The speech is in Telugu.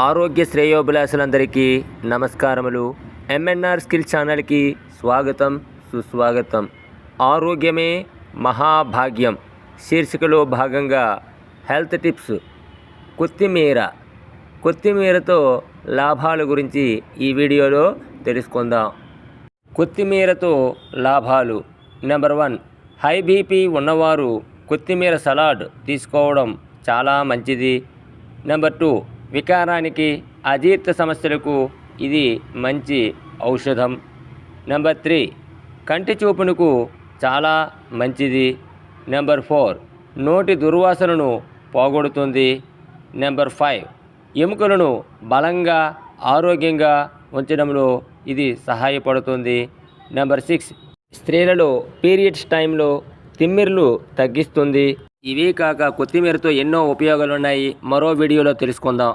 ఆరోగ్య శ్రేయోభిలాషులందరికీ నమస్కారములు. ఎంఎన్ఆర్ స్కిల్ ఛానల్కి స్వాగతం, సుస్వాగతం. ఆరోగ్యమే మహాభాగ్యం శీర్షికలో భాగంగా హెల్త్ టిప్స్. కొత్తిమీరతో లాభాల గురించి ఈ వీడియోలో తెలుసుకుందాం. కొత్తిమీరతో లాభాలు. నెంబర్ 1, హై బీపీ ఉన్నవారు కొత్తిమీర సలాడ్ తీసుకోవడం చాలా మంచిది. నెంబర్ 2, వికారానికి, అజీర్ణ సమస్యలకు ఇది మంచి ఔషధం. నెంబర్ 3, కంటి చూపునకు చాలా మంచిది. నెంబర్ 4, నోటి దుర్వాసనను పోగొడుతుంది. నెంబర్ 5, ఎముకలను బలంగా, ఆరోగ్యంగా ఉంచడంలో ఇది సహాయపడుతుంది. నెంబర్ 6, స్త్రీలలో పీరియడ్స్ టైంలో తిమ్మిర్లు తగ్గిస్తుంది. ఇవే కాక కొత్తిమీరతో ఎన్నో ఉపయోగాలు ఉన్నాయి. మరో వీడియోలో తెలుసుకుందాం.